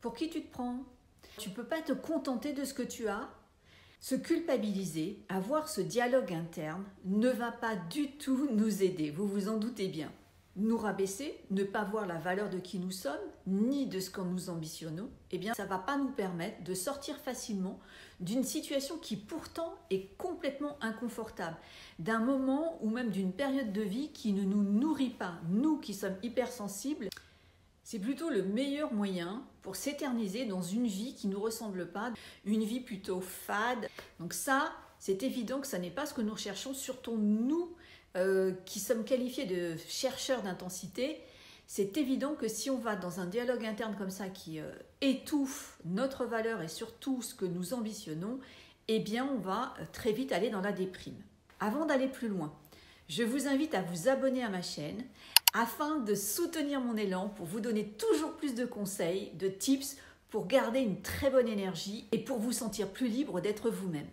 Pour qui tu te prends? Tu ne peux pas te contenter de ce que tu as. Se culpabiliser, avoir ce dialogue interne ne va pas du tout nous aider, vous vous en doutez bien. Nous rabaisser, ne pas voir la valeur de qui nous sommes, ni de ce que nous ambitionnons, eh bien ça ne va pas nous permettre de sortir facilement d'une situation qui pourtant est complètement inconfortable, d'un moment ou même d'une période de vie qui ne nous nourrit pas, nous qui sommes hypersensibles. C'est plutôt le meilleur moyen pour s'éterniser dans une vie qui ne nous ressemble pas, une vie plutôt fade. Donc ça, c'est évident que ça n'est pas ce que nous recherchons, surtout nous qui sommes qualifiés de chercheurs d'intensité. C'est évident que si on va dans un dialogue interne comme ça qui étouffe notre valeur et surtout ce que nous ambitionnons, eh bien on va très vite aller dans la déprime. Avant d'aller plus loin, je vous invite à vous abonner à ma chaîne afin de soutenir mon élan pour vous donner toujours plus de conseils, de tips pour garder une très bonne énergie et pour vous sentir plus libre d'être vous-même.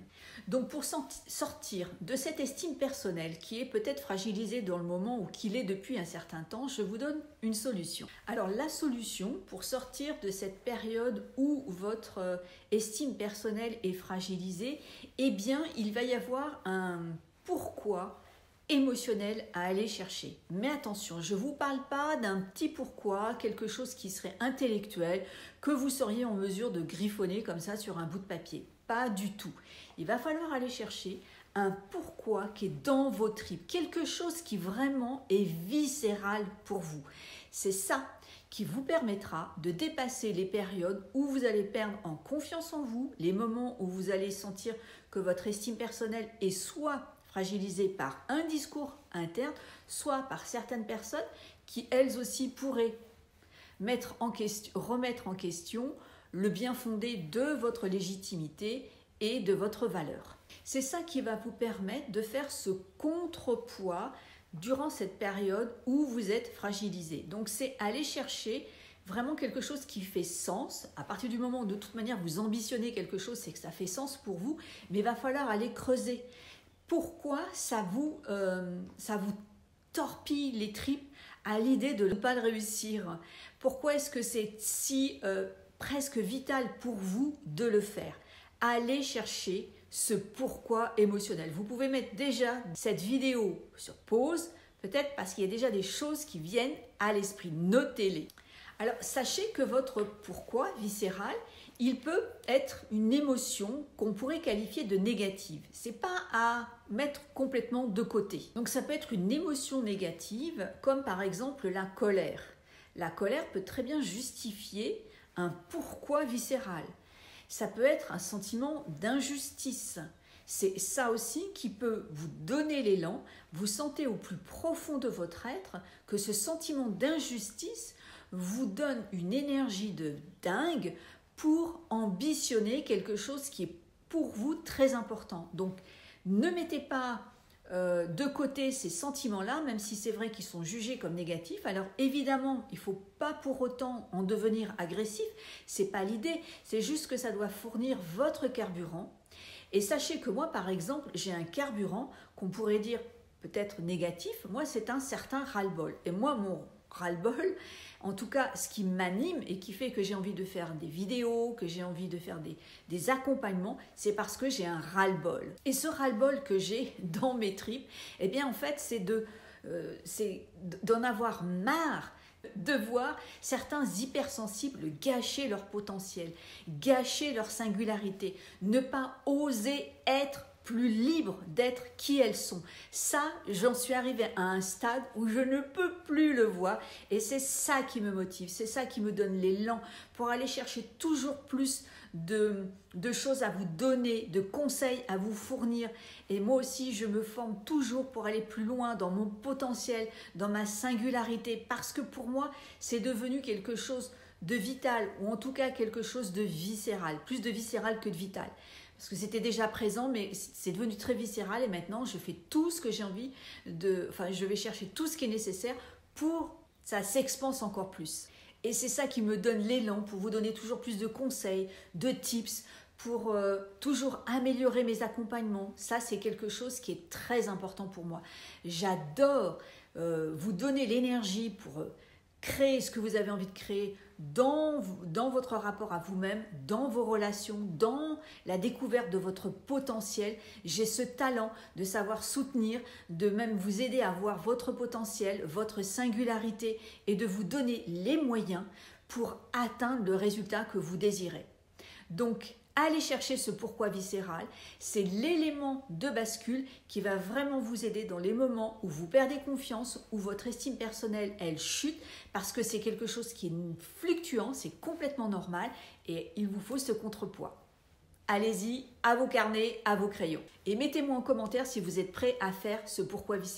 Donc pour sortir de cette estime personnelle qui est peut-être fragilisée dans le moment ou qui l'est depuis un certain temps, je vous donne une solution. Alors la solution pour sortir de cette période où votre estime personnelle est fragilisée, eh bien il va y avoir un pourquoi émotionnel à aller chercher. Mais attention, je ne vous parle pas d'un petit pourquoi, quelque chose qui serait intellectuel, que vous seriez en mesure de griffonner comme ça sur un bout de papier. Pas du tout. Il va falloir aller chercher un pourquoi qui est dans vos tripes, quelque chose qui vraiment est viscéral pour vous. C'est ça qui vous permettra de dépasser les périodes où vous allez perdre en confiance en vous, les moments où vous allez sentir que votre estime personnelle est soit fragilisée par un discours interne, soit par certaines personnes qui elles aussi pourraient remettre en question le bien fondé de votre légitimité et de votre valeur. C'est ça qui va vous permettre de faire ce contrepoids durant cette période où vous êtes fragilisé. Donc c'est aller chercher vraiment quelque chose qui fait sens. À partir du moment où de toute manière vous ambitionnez quelque chose, c'est que ça fait sens pour vous, mais il va falloir aller creuser. Pourquoi ça vous torpille les tripes à l'idée de ne pas le réussir? Pourquoi est-ce que c'est si presque vital pour vous de le faire? Allez chercher ce pourquoi émotionnel. Vous pouvez mettre déjà cette vidéo sur pause, peut-être parce qu'il y a déjà des choses qui viennent à l'esprit. Notez-les. Alors, sachez que votre pourquoi viscéral, il peut être une émotion qu'on pourrait qualifier de négative. Ce n'est pas à mettre complètement de côté. Donc, ça peut être une émotion négative, comme par exemple la colère. La colère peut très bien justifier un pourquoi viscéral. Ça peut être un sentiment d'injustice. C'est ça aussi qui peut vous donner l'élan. Vous sentez au plus profond de votre être que ce sentiment d'injustice vous donne une énergie de dingue pour ambitionner quelque chose qui est pour vous très important. Donc, ne mettez pas de côté ces sentiments-là, même si c'est vrai qu'ils sont jugés comme négatifs. Alors évidemment, il ne faut pas pour autant en devenir agressif, ce n'est pas l'idée, c'est juste que ça doit fournir votre carburant. Et sachez que moi, par exemple, j'ai un carburant qu'on pourrait dire peut-être négatif, moi c'est un certain ras-le-bol. Et moi, mon ras-le-bol, en tout cas ce qui m'anime et qui fait que j'ai envie de faire des vidéos, que j'ai envie de faire des accompagnements, c'est parce que j'ai un ras-le-bol. Et ce ras-le-bol que j'ai dans mes tripes, eh bien en fait c'est d'en avoir marre de voir certains hypersensibles gâcher leur potentiel, gâcher leur singularité, ne pas oser être plus libres d'être qui elles sont. Ça, j'en suis arrivée à un stade où je ne peux plus le voir et c'est ça qui me motive, c'est ça qui me donne l'élan pour aller chercher toujours plus de choses à vous donner, de conseils à vous fournir. Et moi aussi, je me forme toujours pour aller plus loin dans mon potentiel, dans ma singularité, parce que pour moi, c'est devenu quelque chose de vital, ou en tout cas quelque chose de viscéral, plus de viscéral que de vital. Parce que c'était déjà présent, mais c'est devenu très viscéral et maintenant je fais tout ce que j'ai envie je vais chercher tout ce qui est nécessaire pour que ça s'expanse encore plus. Et c'est ça qui me donne l'élan pour vous donner toujours plus de conseils, de tips, pour toujours améliorer mes accompagnements. Ça, c'est quelque chose qui est très important pour moi. J'adore vous donner l'énergie pour créer ce que vous avez envie de créer, dans votre rapport à vous-même, dans vos relations, dans la découverte de votre potentiel. J'ai ce talent de savoir soutenir, de même vous aider à voir votre potentiel, votre singularité et de vous donner les moyens pour atteindre le résultat que vous désirez. Donc, allez chercher ce pourquoi viscéral, c'est l'élément de bascule qui va vraiment vous aider dans les moments où vous perdez confiance, où votre estime personnelle, elle chute, parce que c'est quelque chose qui est fluctuant, c'est complètement normal et il vous faut ce contrepoids. Allez-y, à vos carnets, à vos crayons. Et mettez-moi en commentaire si vous êtes prêts à faire ce pourquoi viscéral.